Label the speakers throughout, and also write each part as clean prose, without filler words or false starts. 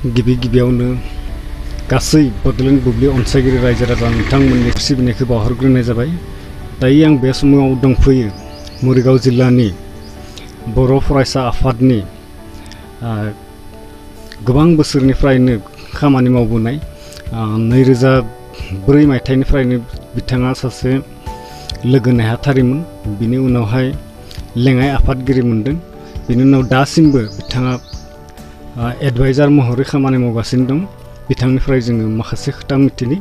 Speaker 1: गिबियावनो गासै बड'लेण्ड बुब्लि अनसायगिरि रायजो राजा नोंथांमोननि सिबिनायखौ बावहरग्रोनाय जाबाय। दायो आं बे समाव दंफैयो मरिगाव जिल्लानि बर' फरायसा आफादनि गोबां बोसोरनिफ्रायनो खामानि मावबोनाय 2004 मायथाइनिफ्रायनो बिथाङा सासे लोगो नेहाथारिमोन। बिनि उनावहाय लेङाइ आफादगिरि मोनदों। बिनि उनाव दासिमबो बिथाङा एडभाइजार महरै खामानि मावगासिनो दं। बिथांनिफ्राय जोङो माखासे खोथा मिथिनि।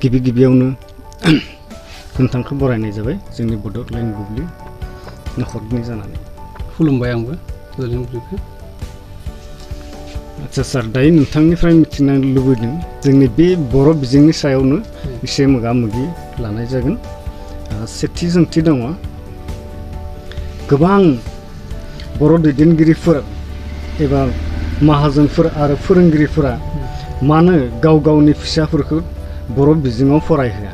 Speaker 1: गिबियावनो नोंथांखौ बरायनाय जाबाय जोंनि बड'लेण्ड बुब्लि नखरनि जानानै।
Speaker 2: खुलुमबाय आंबो बड'लेण्ड बुब्लिखौ।
Speaker 1: आच्चा सार, दायो नोंथांनिफ्राय मिथिनो लुबैदों जोंनि बे बर' बिजोंनि सायावनो एसे मोगा-मोगि लानाय जागोन। सेथि सोंथि दङ, गोबां बर' दैदेनगिरिफोर एबा माहाजोनफोर आरो फोरोंगिरिफोरा मानो गाव गावनि फिसाफोरखौ बर' बिजोङाव फरायहोआ?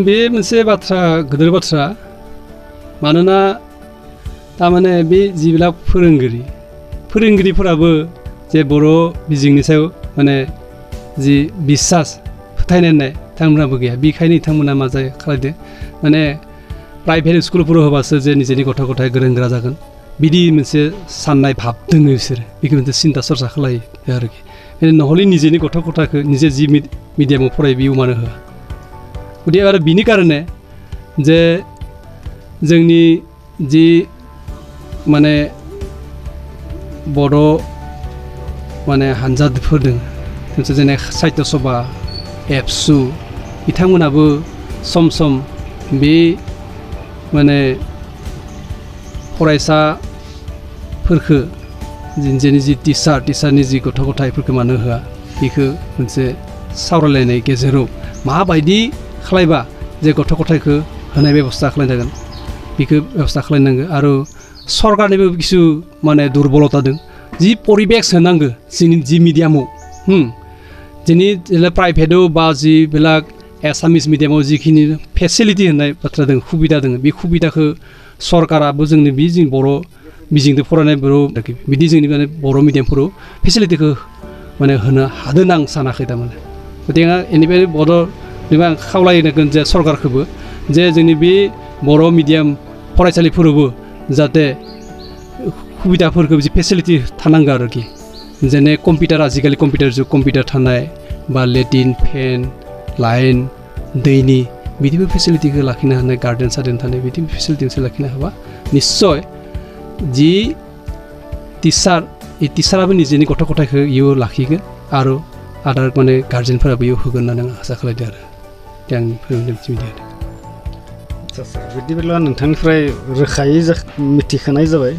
Speaker 2: बे मोनसे बाथ्रा, गिदिर बाथ्रा। मानोना थारमाने बे जिबिला फोरोंगिरिफोराबो जे बर' बिजोंनि सायाव माने जि बिसास फोथायनाय बिथांमोनाबो गैया। बेखायनो बिथांमोना मा जायो खालायदो माने प्राइभेट स्कुलफोराव होबासो जे निजेनि गथ' गथाय गोरों गोरा जागोन, बिदि मोनसे साननाय भाब दङ बिसोरो। बेखौ मोनसे सिन्था सरसा खालायो आरोखि। नहले निजेनि गथ' गथायखौ निजे जि मिडियामाव फरायो बेयाव मानो होआ? गथिखे आरो बिनि कारणे जे जोंनि जि माने बर' माने हानजाफोर दङ, मोनसे जेने साहित्य सभा, एबसु, बिथांमोनाबो सम सम बे माने फरायसाफोरखौ निजेनि जि टिचारनि जि गथ' गथायफोरखौ मानो होआ, बेखौ मोनसे सावरायलायनाय गेजेराव माबायदि खालायबा जे गथ' गथायखौ होनाय बेबस्था खालायनांगोन, बेखौ बेबस्था खालायनांगौ। आरो सरकारनिबो किसु माने दुरबलता दं। जि परिबेक्स होनांगौ जोंनि जि मिडियामाव, जोंनि प्राइभेटआव बा जि बेलेग एसामिस मिडियामाव जिखिनि फेसिलिटि होनाय बाथ्रा दङ, सुबिदा दङ, बे सुबिदाखौ सरकाराबो जोंनि बे जों बर' बिजोंजों फरायनाय बिदि जोंनि माने बर' मिडियामफोराव फेसिलिटिखौ माने होनो हादों आं सानाखै थारमाने। गथिखे बेनिफ्राय आं खावलायनांगोन जे सरकारखौबो जे जोंनि बे बर' मिडियाम फरायसालिफोरावबो जाहाथे सुबिदाफोरखौ जि फेसिलिटि थानांगौ आरोखि। जेने कम्पिउटार, आजिखालि कम्पिउटार जुग, कम्पिउटार थानाय बा लेट्रिन, फेन, लाइन, दैनि बिदिबो फेसिलिटिखौ लाखिनो हानाय, गार्डेन सार्डेन थानाय बिदि फेसिलिटिखौ लाखिनो हाबा निस्सय जि टिचाराबो निजेनि गथ' गथायखौ इयाव लाखिगोन आरो आदार माने गार्जेनफोराबो इयाव होगोन होननानै आं आसा खालामदों आरो आंनि फोरोंगिरि।
Speaker 1: बिदिब्ला नोंथांनिफ्राय रोखायै मिथिखानाय जाबाय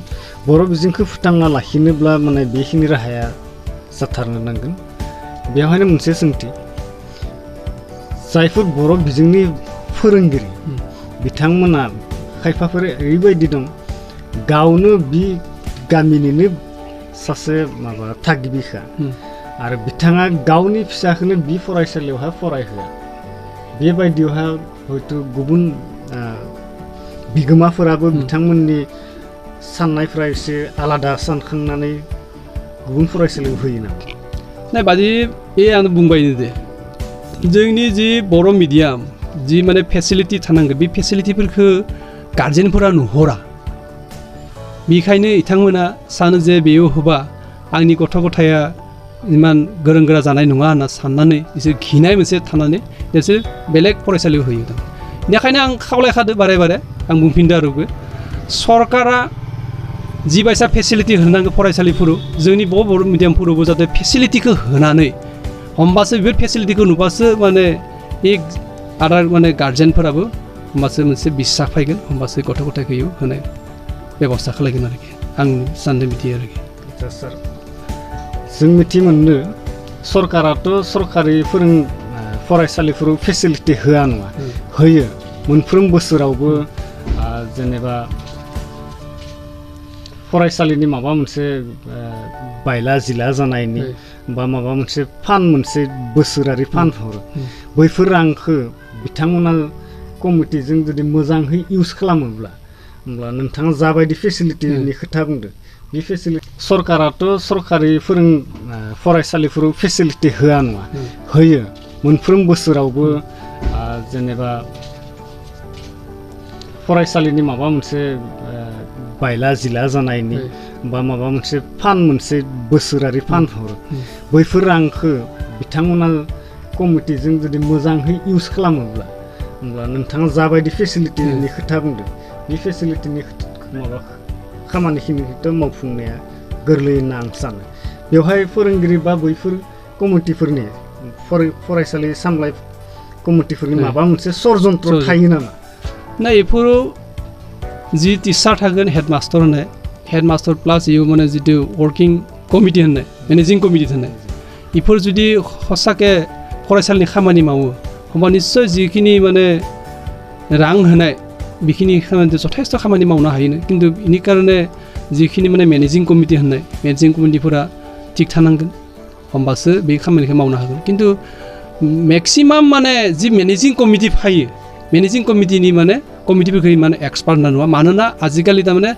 Speaker 1: बर' बिजोंखौ फोथांना लाखिनोब्ला माने बेखिनि राहाया जाथारनो नांगोन। बेवहायनो मोनसे सोंथि, जायफोर बर' बिजोंनि फोरोंगिरि बिथांमोना खायफाफोर ओरैबायदि दं, गावनो बि गामिनिनो सासे माबा थागिबिखा आरो बिथाङा गावनि फिसाखौनो बि फरायसालियावहाय फरायहोआ। बेबायदियावहाय हयथ' गुबुन बिगोमाफोराबो बिथांमोननि साननायफ्रा एसे आलादा सानखांनानै गुबुन फरायसालियाव होयो नामा?
Speaker 2: नाय बादि बे आं बुंबायनो दे, जोंनि जि बर' मिडियाम जि माने फेसिलिटि थानांगौ, बे फेसिलिटिफोरखौ गार्जेनफोरा नुहरा। बेखायनो बिथांमोना सानो जे बेयाव होबा आंनि गथ' गथाया इमान गोरों गोरा जानाय नङा होनना साननानै बिसोर गिनाय मोनसे थानानै बिसोर बेलेग फरायसालियाव होयो। बेनिखायनो आं खावलायखादो बारे आं बुंफिनदो आरो सरकारा जिबायसा फेसिलिटि होनांगौ फरायसालिफोराव जोंनि बर' मिडियामफोरावबो जाहाथे फेसिलिटिखौ होनानै होमबासो बे फेसिलिटिखौ नुबासो माने बे आदार माने गार्जेनफोराबो होमबासो मोनसे बिसास फैगोन, होमबासो गथ' गथायखौ इयाव होनाय बेबस्था खालायगोन आरोखि। आं सानदों बिदि आरोखि।
Speaker 1: सार, जों मिथि मोनो सरकाराथ' सरकारि फरायसालिफोराव फेसिलिटि होआ नङा, होयो। मोनफ्रोम बोसोरावबो जेनेबा फरायसालिनि माबा मोनसे बायला जिला जानायनि बा माबा मोनसे मोनसे बोसोरारि फान्ड हरो। बैफोर रांखौ बिथांमोना कमिटिजों जुदि मोजाङै इउज खालामोब्ला होमब्ला नोंथाङा जाबायदि फेसिलिटिनि खोथा बुंदों बे फेसिलिटि सरकाराथ' सरकारि फरायसालिफोराव फेसिलिटि होआ नङा होयो मोनफ्रोम बोसोरावबो जेनेबा फरायसालिनि माबा मोनसे बायला जिला जानायनि बा माबा मोनसे मोनसे बोसोरारि फान्ड हरो बैफोर रांखौ बिथांमोना कमिटिजों जुदि मोजाङै इउज खालामोब्ला होमब्ला नोंथाङा जाबायदि फेसिलिटिनि खोथा बुंदों बे फेसिलिटिनि माबा खामानिखिनिखौथ' मावफुंनाया गोरलै होनना आं सानो बेवहाय फोरोंगिरि बा बैफोर कमिटिफोरनि फरायसालि सामलाय कमिटिफोरनि माबा मोनसे षड़यन्त्र थायो नामा
Speaker 2: ना बेफोराव जि टिचार थागोन हेडमास्टार प्लास इउ माने जितु वर्किं कमिटि होननाय मेनेजिं कमिटि होननाय बेफोर जुदि हसाके फरायसालिनि खामानि मावो होमबा निस्सय जिखिनि माने रां होनाय बेखिनि खामानि जथेस्थ खामानि मावनो हायो खिन्थु बेनि कारणे जिखिनि माने मेनेजिं कमिटि होननाय मेनेजिं कमिटिफोरा थिग थानांगोन होमबासो बे खामानिखौ मावनो हागोन खिन्थु मेक्सिमाम माने जि मेनेजिं कमिटि फायो मेनेजिं कमिटिनि माने कमिटिफोरखौ माने एक्सपार्ट नङा मानोना आजिखालि तारमाने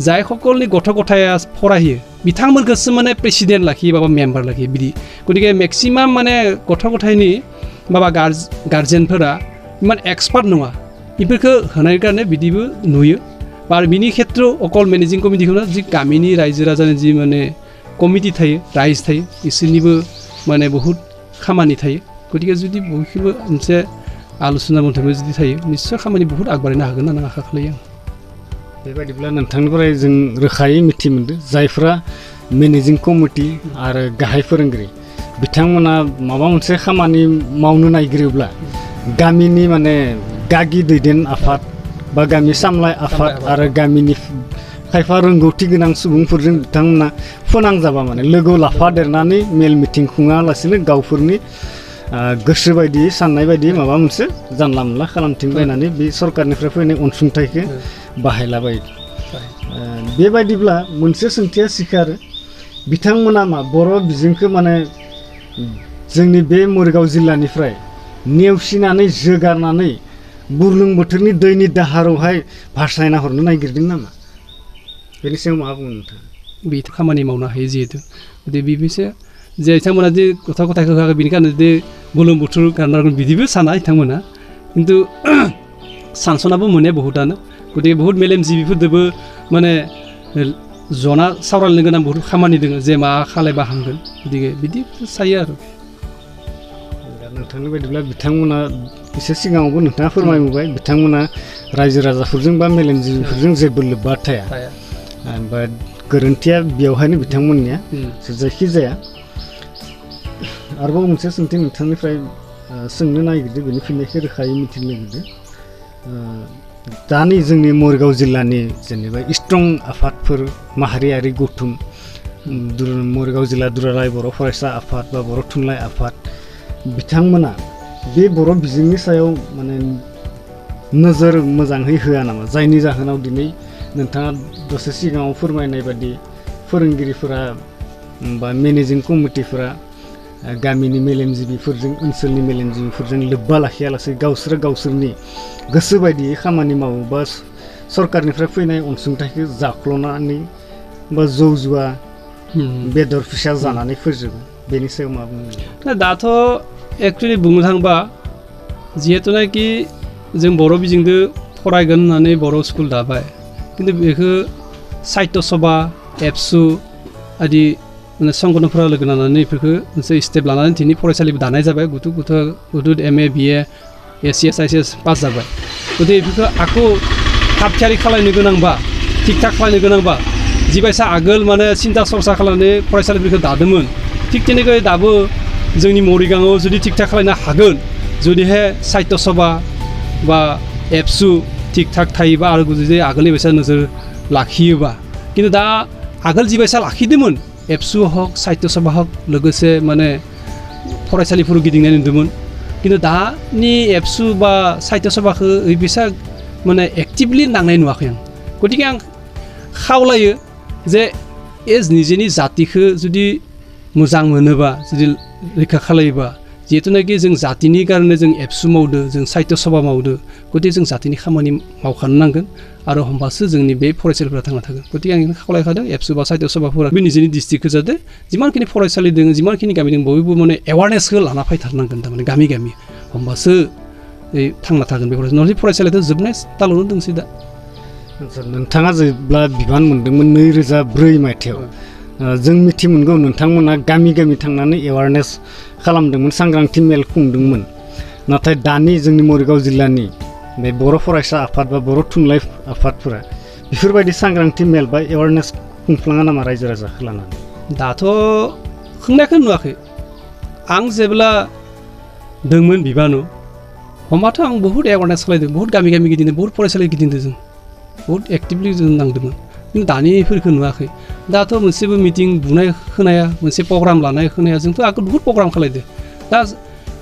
Speaker 2: जाय सकलनि गथ' गथाया फरायो बिथांमोनखौसो माने प्रेसिडेन्ट लाखियो बा मेम्बार लाखियो बिदि गतिके मेक्सिमाम माने गथ' गथायनि माबा गार्जेनफोरा इमान एक्सपार्ट नङा बेफोरखौ होनाय कारणे बिदिबो नुयो आरो बिनि खेथ्रआव अकल मेनेजिं कमिटिखौनो जि गामिनि रायजो राजानि जि माने कमिटि थायो राइज थायो बिसोरनिबो माने बहुद खामानि थायो गतिके जुदि बयखौबो मोनसे आलोचना मथेबो जुदि थायो निस्सय खामानि बहुद आगबारायनो हागोन होनना आसा खालायो आं
Speaker 1: बेबायदिब्ला नोंथांनिफ्राय जों रोखायै मिथि मोनदों जायफ्रा मेनेजिं कमिटि आरो गाहाय फोरोंगिरि बिथांमोना माबा मोनसे खामानि मावनो नागिरोब्ला गामिनि माने गागि दैदेन आफाद बा गामि सामलाय आफाद आरो गामिनि खायफा रोंगौथि गोनां सुबुंफोरजों बिथांमोना फोनांजाबा माने लोगो लाफादेरनानै मेल मिटिं खुङालासिनो गावफोरनि गोसो बायदि साननाय बायदि माबा मोनसे जानला मोनला खालामथिंबायनानै बे सरकारनिफ्राय फैनाय अनसुंथाइखौ बाहायलाबायो बेबायदिब्ला मोनसे सोंथिया सिखारो बिथांमोना मा बर' बिजोंखौ माने जोंनि बे मरिगाव जिल्लानिफ्राय नेवसिनानै जोगारनानै बुरलुंबुथुरनि दैनि दाहारावहाय भासायना हरनो नागिरदों नामा बेनि सायाव मा बुङो नोंथाङा
Speaker 2: बे खामानि मावनो हायो जिहेतु गतिके बिसोर जे बिथांमोना जे गथ' गथायखौ होआखै बेनि कारणे जे बुरलुंबुथुर गारनांगोन बिदिबो साना बिथांमोना खिन्थु सानसनाबो मोने बहुतानो गतिके बहुत मेलेमजिबिफोरजोंबो माने जना सावरायनो गोनां बहुत खामानि दङ जे मा खालायबा हामगोन गतिके बिदि सायो आरो
Speaker 1: नोंथांनि बायदिब्ला बिथांमोना एसे सिगाङावबो नोंथाङा फोरमायबोबाय बिथांमोना रायजो राजाफोरजों बा मेलेमजिबिफोरजों जेबो लोब्बा थाया बा गोरोन्थिया बेवहायनो बिथांमोननिया जायखि जाया आरोबाव मोनसे सोंथि नोंथांनिफ्राय सोंनो नागिरदों बेनि फिननायखौ रोखायै मिथिनो नागिरदों दानि जोंनि मरिगाव जिल्लानि जेनेबा स्ट्रं आफादफोर माहारियारि गौथुम मरिगाव जिल्ला दुलाराय बर' फरायसा आफाद बा बर' थुनलाइ आफाद बिथांमोना बे बर' बिजोंनि सायाव माने नोजोर मोजाङै होआ नामा जायनि जाहोनाव दिनै नोंथाङा दसे सिगाङाव फोरमायनाय बादि फोरोंगिरिफोरा बा मेनेजिं कमिटिफोरा गामिनि मेलेमजिबिफोरजों ओनसोलनि मेलेमजिबिफोरजों लोब्बा लाखियालासे गावसोरनि गोसो बायदियै खामानि मावो बा सरकारनिफ्राय फैनाय अनसुंथाइखौ जाख्ल'नानै बा जौ जुवा बेदर फिसा जानानै फोजोबो बेनि सायाव मा बुङो
Speaker 2: दाथ' एक्चुअलि बुंनो थाङोबा जिहेतुनाखि जों बर' बिजोंजों फरायगोन होननानै बर' स्कुल दाबाय खिन्थु बेखौ साहित्य सभा एबसु आदि माने संगठनफोरा लोगो नांनानै बेफोरखौ मोनसे स्टेप लानानै दिनै फरायसालिबो दानाय जाबाय गथ' MA BA SCS ICS pass जाबाय गतिके बेफोरखौ आखौ थाब थियारि खालामनो गोनांबा थिग थाक खालामनो गोनांबा जिबायसा आगोल माने सिन्था सरसा खालामनानै फरायसालिफोरखौ दादोंमोन थिग তেনেকৈ दाबो जोंनि मरिगाङाव जुदि थिग थाक खालामनो हागोन जुदिहाय साहित्य सभा बा एबसु थिग थाक थायोबा आरो जुदि आगोलनि बायसा नोजोर लाखियोबा खिन्थु दा आगोल जिबायसा लाखिदोंमोन एबसु हक साहित्य सभा हक लोगोसे माने फरायसालिफोराव गिदिंनाय नुदोंमोन खिन्थु दानि एबसु बा साहित्य सभाखौ ओरैबायसा माने एक्टिभलि नांनाय नुवाखै आं गतिके आं खावलायो जे निजेनि जातिखौ जुदि मोजां मोनोबा जुदि रैखा खालायोबा जिहेतुनाखि जों जातिनि कारणे जों एबसु मावदो जों साहित्य सभा मावदो गतिके जों जातिनि खामानि मावखानो नांगोन आरो होमबासो जोंनि बे फरायसालिफोरा थांना थागोन गतिके आं खावलायखादों एबसु बा साहित्य सभाफोरा बे निजेनि डिस्ट्रिक्टखौ जाहाथे जिमानखिनि फरायसालि दङ जिमानखिनि गामि दङ बयबो माने एवारनेसखौ लाना फैथारनांगोन थारमाने गामि गामि होमबासो थांना थागोन बे फरायसालियाथ' जोबनाय तालावनो दंसै दा
Speaker 1: नोंथाङा जेब्ला बिबान मोनदोंमोन 2002 मायथाइयाव जों मिथि मोनगौ नोंथांमोना गामि गामि थांनानै एवारनेस खालामदोंमोन सांग्रांथि मेल खुंदोंमोन नाथाय दानि जोंनि मरिगाव जिल्लानि बे बर' फरायसा आफाद बा बर' थुनलाइ आफादफोरा बेफोरबायदि सांग्रांथि मेल बा एवारनेस खुंफ्लाङा नामा रायजो राजाखौ लानानै
Speaker 2: दाथ' खुंनायखौ नुवाखै आं जेब्ला दंमोन बिबानाव होमबाथ' आं बहुद एवारनेस खालामदों बहुद गामि गामि गिदिंदों बहुद फरायसालि गिदिंदों जों बहुद एक्टिभलि जों नांदोंमोन खिन्थु दानिफोरखौ नुवाखै दाथ' मोनसेबो मिटिं बुनाय खोनाया मोनसे प्रग्राम लानाय खोनाया जोंथ' आगोल बहुद प्रग्राम खालामदों दा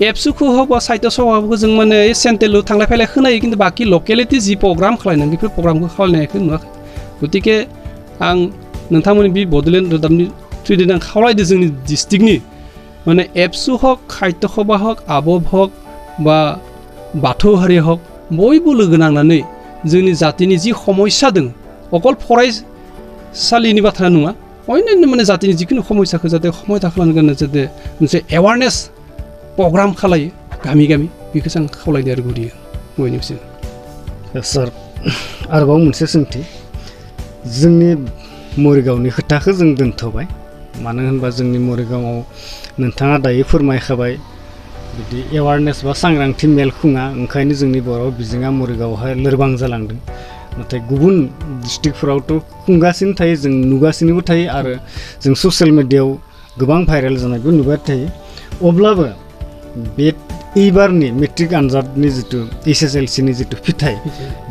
Speaker 2: एबसुखौ हक बा साहित्य सभाखौ जों माने सेन्ट्रेलाव थांलाय फैलाय खोनायो खिन्थु बाखि लकेलिटि जि प्रग्राम खालामनांगौ बेफोर प्रग्रामखौ खालामनायखौ नुवाखै गतिके आं नोंथांमोननि बे बड'लेण्ड रादाबनि थ्रुयै आं खावलायदों जोंनि डिस्ट्रिक्टनि माने एबसु हक साहित्य सभा हक आबब हक बा बाथौ हारि हक बयबो लोगो नांनानै जोंनि जातिनि जि समस्या दङ अकल फरायसालिनि बाथ्रा नङा अन्यान्य माने जातिनि जिखुनु समस्याखौ जाहाथे समायथा खालामनो जाहाथे मोनसे एवारनेस प्रग्राम खालायो गामि गामि बेखौसो आं खावलायदों आरो गुदि बयनिबो
Speaker 1: सार आरोबाव मोनसे सोंथि जोंनि मरिगावनि खोथाखौ जों दोनथ'बाय मानो होनबा जोंनि मरिगावआव नोंथाङा दायो फोरमायखाबाय बिदि एवारनेस बा सांग्रांथि मेल खुङा ओंखायनो जोंनि बर' बिजोङा मरिगावआवहाय लोरबां जालांदों नाथाय गुबुन डिस्ट्रिक्टफोरावथ' खुंगासिनो थायो जों नुगासिनोबो थायो आरो जों ससियेल मिडियायाव गोबां भाइरेल जानायबो नुबाय थायो अब्लाबो बे एबारनि मेट्रिक आनजादनि जितु SSLC नि जितु फिथाइ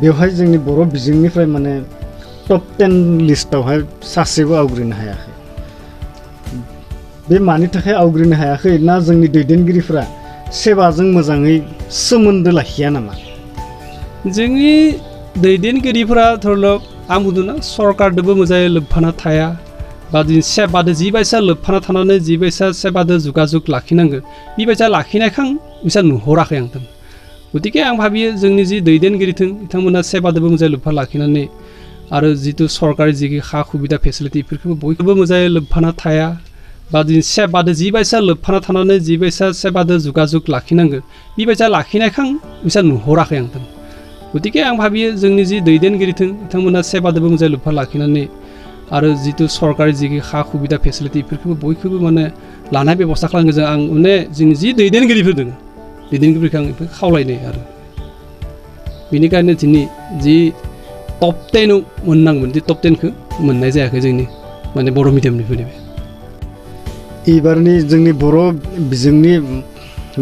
Speaker 1: बेवहाय जोंनि बर' बिजोंनिफ्राय माने टप 10 लिस्टआवहाय सासेबो आवग्रिनो हायाखै बे मानि थाखाय आवग्रिनो हायाखै ना जोंनि दैदेनगिरिफ्रा सेबाजों मोजाङै सोमोन्दो लाखिया नामा
Speaker 2: जोंनि दैदेनगिरिफोरा धरलक आं बुंदोंना सरकारदोबो मोजाङै लोब्बाना थाया बा सेबादो जिबायसा लोब्बाना थानानै जिबायसा सेबादो जुगाजुग लाखिनांगोन बेबायसा लाखिनायखौ आं बिसा नुहराखै आं गतिके आं भाबियो जोंनि जि दैदेनगिरिथों बिथांमोना सेबादोबो मोजाङै लोब्बा लाखिनानै आरो जितु सरकारि जि खा सुबिदा फेसिलिटिफोरखौबो बयखौबो मोजाङै लोब्बाना थाया बा सेबादो जिबायसा लोब्बाना थानानै जिबायसा सेबादो जुगाजुग लाखिनांगोन बेबायसा लाखिनायखौ आं बिसा नुहराखै आं गतिके आं भाबियो जोंनि जि दैदेनगिरिथों बिथांमोना सेबादोबो मोजाङै लोब्बा लाखिनानै आरो जितु सरकारि जि खा सुबिदा फेसिलिटिफोरखौबो बयखौबो माने लानाय बेबस्था खालामगोन जों आं माने जोंनि जि दैदेनगिरिफोर दङ दैदेनगिरिफोरखौ आं बेखौ खावलायनाय आरो बेनिखायनो दिनै जि टप 10 मोननांगौमोन जि टप 10खौ मोननाय जायाखै जोंनि माने बर' मिडियामनिफोरनि
Speaker 1: एबारनि जोंनि बर' बिजोंनि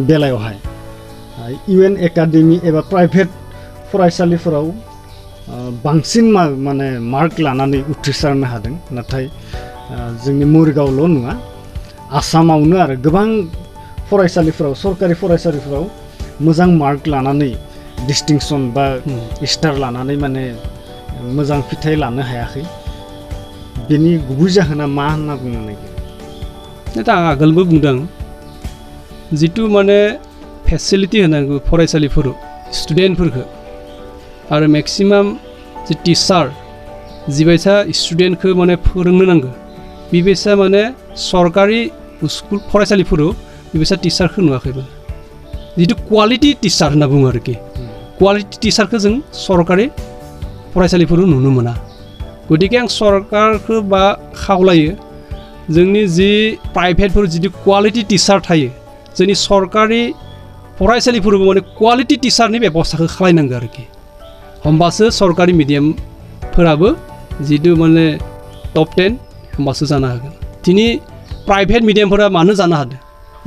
Speaker 1: बेलायावहाय UN एकाडेमि एबा प्राइभेट फरायसालिफोराव बांसिन माने मार्क लानानै उथ्रिसारनो हादों नाथाय जोंनि मरिगावल' नङा आसामावनो आरो गोबां फरायसालिफोराव सरकारि फरायसालिफोराव मोजां मार्क लानानै डिस्टिंक्सन बा स्टार लानानै माने मोजां फिथाइ लानो हायाखै बेनि गुबै जाहोना मा होनना बुंनो नागिरो
Speaker 2: दा आं आगोलबो बुंदों जितु माने फेसिलिटि होनांगौ फरायसालिफोराव स्टुडेन्टफोरखौ आरो मेक्सिमाम जि टिचार जिबायसा स्टुडेन्टखौ माने फोरोंनो नांगौ बेबायसा माने सरकारि स्कुल फरायसालिफोराव बेबायसा टिचारखौ नुवाखैमोन जितु क्वालिटि टिचार होनना बुङो आरोखि क्वालिटि टिचारखौ जों सरकारि फरायसालिफोराव नुनो मोना गतिके आं सरकारखौ बा खावलायो जोंनि जि प्राइभेटफोर जितु क्वालिटि टिचार थायो जोंनि सरकारि फरायसालिफोरावबो माने क्वालिटि टिचारनि बेबस्थाखौ खालामनांगौ आरोखि होमबासो सरकारि मिडियामफोराबो जितु माने टप 10 होमबासो जानो हागोन दिनै प्राइभेट मिडियामफोरा मानो जानो हादों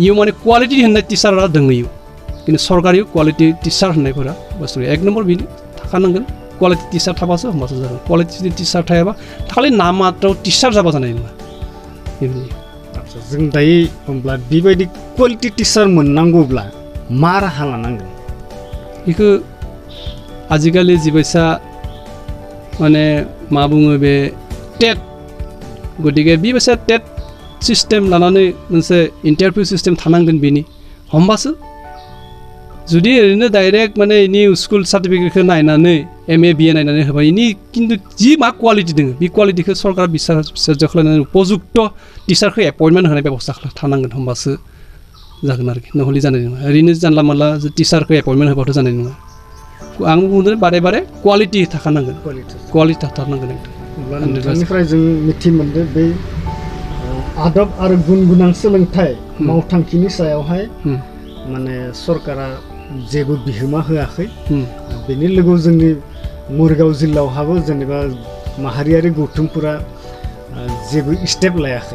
Speaker 2: इयाव माने क्वालिटि होननाय टिचारा दङ इयाव खिन्थु सरकारि क्वालिटि टिचार होननायफोरा बुस्थु एक नम्बर बिदि थाखानांगोन क्वालिटि टिचार थाबासो होमबासो जागोन क्वालिटि टिचार थायाबा खालि नाम मात्र टिचार जाबा जानाय नङा
Speaker 1: जों दायो होमब्ला बेबायदि क्वालिटि टिचार मोननांगौब्ला मा राहा लानांगोन
Speaker 2: बेखौ आजिखालि जिबायसा माने मा बुङो बे टेट गतिके बेबायसा टेट सिस्टेम लानानै मोनसे इन्टारभिउ सिस्टेम थानांगोन बेनि हमबासो जुदि ओरैनो डाइरेक्ट माने इनि स्कुल सार्टिफिकेटखौ नायनानै MA BA नायनानै होबाय इनि खिन्थु जि मा क्वालिटि दङ बे क्वालिटिखौ सरकारा बिसार खालामनानै उपयुक्त टिचारखौ एपइन्टमेन्ट होनाय बेबस्था थानांगोन होमबासो जागोन आरोखि नहले जानाय नङा ओरैनो जानला मानला टिचारखौ एपइन्टमेन्ट होबाथ' जानाय नङा आं बुंदों बारे बारे क्वालिटि थाखानांगोन क्वालिटि थाथारनांगोन
Speaker 1: नोंथांनिफ्राय जों मिथि मोनदों बे आदब आरो गुन गोनां सोलोंथाइ मावथांखिनि सायावहाय माने सरकारा जेबो बिहोमा होआखै बेनि लोगोआव जोंनि मरिगाव जिल्लायावहाबो जेनेबा माहारियारि गौथुमफोरा जेबो स्टेप लायाखै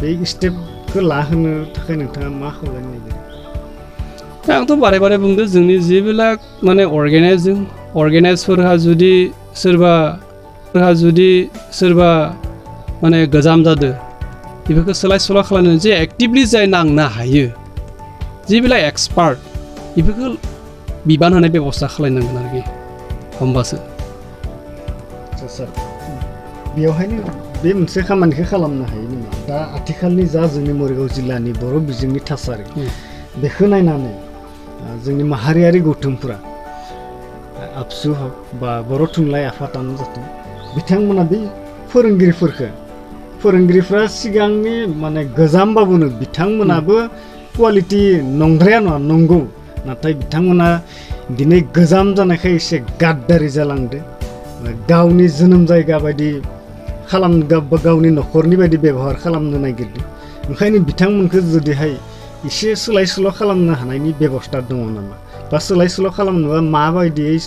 Speaker 1: बे स्टेपखौ लाहोनो थाखाय नोंथाङा मा खालामनो नागिरो
Speaker 2: आंथ' बारे बारे बुंदों जोंनि जेबिलाक माने अर्गेनाइजफोरहा जुदि सोरबा माने गोजाम जादों बेफोरखौ सोलाय सोल' खालामनो जे एक्टिभलि जाय नांनो हायो जेबिलाक एक्सपार्ट बेफोरखौ बिबान होनाय बेबस्था खालामनांगोन आरोखि होमबासो
Speaker 1: सार बेवहायनो बे मोनसे खामानिखौ खालामनो हायो नामा दा आथिखालनि जा जोंनि मरिगाव जिल्लानि बर' बिजोंनि थासारि बेखौ नायनानै जोंनि माहारियारि गौथुमफोरा आबसु हक बा बर' थुनलाइ आफादानो जाथों बिथांमोना बे फोरोंगिरिफ्रा सिगांनि माने गोजामबाबोनो बिथांमोनाबो क्वालिटि नंद्राया नङा नंगौ नाथाय बिथांमोना दिनै गोजाम जानायखाय एसे गाद्दारि जालांदो गावनि जोनोम जायगा बायदि गावनि न'खरनि बायदि बेबहार खालामनो नागिरदों ओंखायनो बिथांमोनखौ जुदिहाय एसे सोलाय सोल' खालामनो हानायनि बेबस्था दङ नामा बा सोलाय सोल' खालामनोबा माबायदियै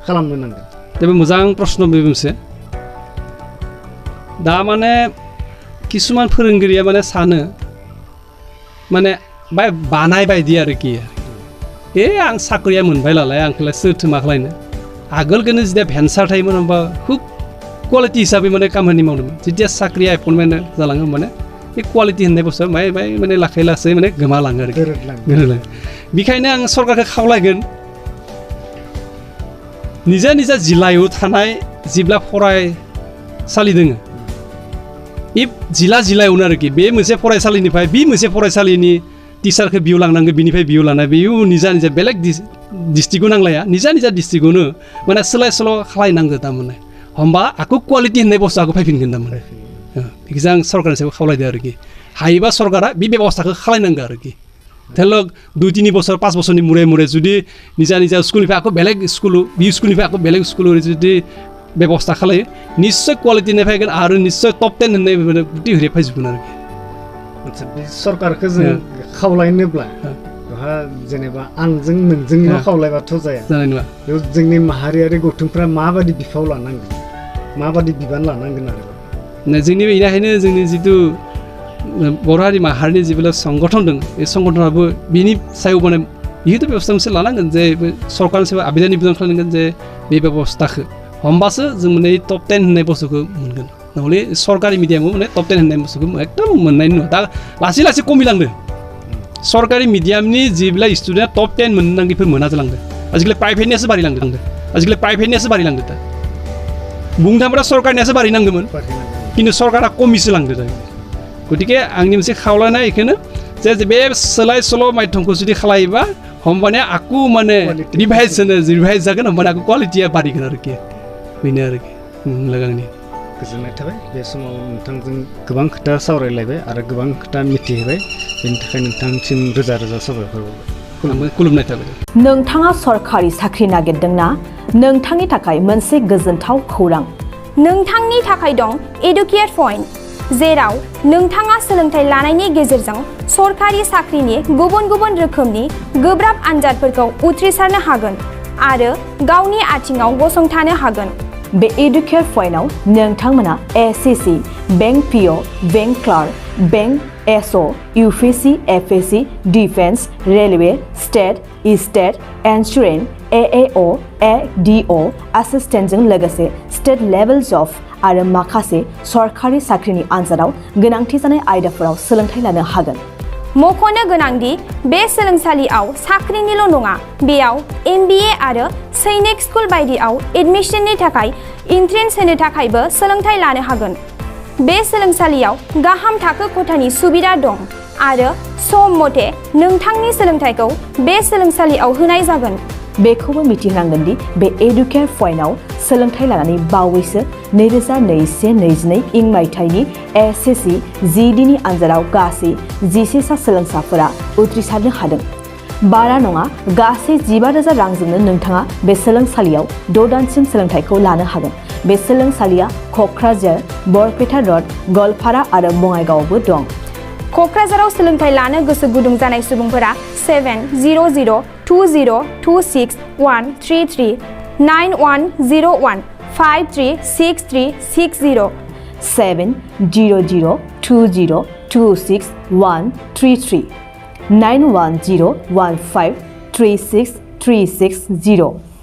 Speaker 1: खालामनो नांगोन
Speaker 2: जेबो मोजां प्रश्न बे मोनसे दा माने किसुमान फोरोंगिरिया माने सानो माने बानाय बायदि आरोखि आं साख्रिया मोनबाय नालाय आंखौलाय सोरथो मा खालायनो आगोलखौनो जेथिया भेन्सार थायोमोन होमबा खुब क्वालिटि हिसाबै माने खामानि मावदोंमोन जेथिया साख्रिया एपइन्टमेन्ट जालाङो माने बे क्वालिटि होननाय बुस्थुआ माने लासै लासै माने गोमालाङो आरोखि गोरोलाङो बेखायनो आं सरकारखौ खावलायगोन निजा जिल्लायाव थानाय जिल्ला फरायसालि दोङो बे जिल्लायावनो आरोखि बे मोनसे फरायसालिनिफ्राय बे मोनसे फरायसालिनि टिचारखौ बिउ लांनांगौ बिनिफ्राय बिउ लानाय बेयो निजा बेलेग डिस्ट्रिक्टआव नांलाया निजा डिस्ट्रिक्टआवनो माने सोलाय सोल' खालायनांगौ थारमाने होमबा आखौ क्वालिटि होननाय बुस्थुखौ फैफिनगोन थारमाने बेखौ आं सरकारनि सायाव खावलायदो आरोखि हायोबा सरकारा बे बेबस्थाखौ खालायनांगौ आरोखि धरलक 2-3 बोसोर 5 बोसोरनि मुरे जुदि निजा स्कुलनिफ्राय आखौ बेलेग स्कुल बि स्कुलनिफ्राय आखौ बेलेग स्कुल जुदि बेबस्था खालायो निश्चय क्वालिटिनि फैगोन आरो निश्चय टप 10 होननाय गुटि हरे फैजोबगोन आरोखि
Speaker 1: आচ্ছা बे सरकारखौ जों खावलायनोब्ला बेहा जेनेबा आंजों नोंजोंल' खावलायबाथ' जाया
Speaker 2: जानाय नङा
Speaker 1: बेयाव जोंनि माहारियारि गौथुमफ्रा माबायदि बिफाव लानांगोन माबायदि बिबान लानांगोन आरो
Speaker 2: जोंनि बेनिखायनो जोंनि जिथु बर' हारि माहारिनि जिबिलाक संगठन दं बे संगठनाबो बिनि सायाव माने बेखौथ' बेबस्था मोनसे लानांगोन जे सरकारनि सायाव आबिदा निबेदन खालामनांगोन जे बे बेबस्थाखौ होमबासो जों माने टप 10 होननाय बुस्थुखौ मोनगोन नहले सरकारि मिडियामाव माने टप 10 होननाय बुस्थुखौ एकदम मोननाय नङा दा लासै कमिलांदों सरकारि मिडियामनि जिबिलाक स्टुडेन्टआ टप 10 मोननो नांगौफोर मोना जालांदों आजिखालि प्राइभेटनियासो बारिलांदों दा बुंनो थाङोब्ला सरकारनियासो बारिनांगौमोन खिन्थु सरकारा कमिसो लांदों दा गतिके आंनि मोनसे खावलायनाय बेखौनो जे बे सोलाय सोल' माध्यमखौ जुदि खालायोबा होमबानिया आकु माने रिभाइज जागोन होमबानिया आकु क्वालिटिया बारिगोन आरोखि बेनो आरोखि लोगोनि
Speaker 1: गोजोननाय थाबाय बे समाव नोंथांजों गोबां खोथा सावरायलायबाय आरो गोबां खोथा मिथिहोबाय बेनि थाखाय नोंथांसिम रोजा साबायखर
Speaker 2: खुलुमनाय थाबाय
Speaker 3: नोंथाङा सरकारि साख्रि नागिरदोंना नोंथांनि थाखाय मोनसे गोजोनथाव खौरां
Speaker 4: नोंथांनि थाखाय दं एडुकेट पइन्ट जेराव नोंथाङा सोलोंथाइ लानायनि गेजेरजों सरकारि साख्रिनि गुबुन रोखोमनि गोब्राब आनजादफोरखौ उथ्रिसारनो हागोन आरो गावनि आथिङाव गसंथानो हागोन
Speaker 3: बे एडुकेट पइन्टआव नोंथांमोना SSC bank PO bank clerk bank SO UPSC FSC defence railway state insurance AAO ADO एसिस्टेन्टजों लोगोसे स्टेट लेभेल जब आरो माखासे सरकारि साख्रिनि आनजादाव गोनांथि जानाय आयदाफोराव सोलोंथाइ लानो हागोन
Speaker 4: मख'नो गोनांदि बे सोलोंसालियाव साख्रिनिल' नङा बेयाव MBA आरो सैनिक स्कुल बायदियाव एडमिशननि थाखाय एन्ट्रेन्स होनो थाखायबो सोलोंथाइ लानो हागोन बे सोलोंसालियाव गाहाम थाखो खथानि सुबिदा दं आरो सम मथे नोंथांनि सोलोंथाइखौ बे सोलोंसालियाव होनाय जागोन।
Speaker 3: बेखौबो मिथिहोनांगोन दि बे एडुकेयार पइन्टआव सोलोंथाइ लानानै बावैसो 2021-22 इं मायथाइनि एसएससि जिडिनि आनजादाव गासै 11 सा सोलोंसाफोरा उथ्रिसारनो हादों। बारा नङा गासै 15,000 रांजोंनो नोंथाङा बे सोलोंसालियाव 6 दानसिम सोलोंथाइखौ लानो हागोन। बे सोलोंसालिया क'क्राझार, बरपेटा रड, गवालपारा आरो बङाइगावआवबो दं।
Speaker 4: क'क्राझाराव सोलोंथाइ लानो गोसो गुदुं जानाय सुबुंफोरा 70020261333 9101 536360
Speaker 3: 70020261333 9101536360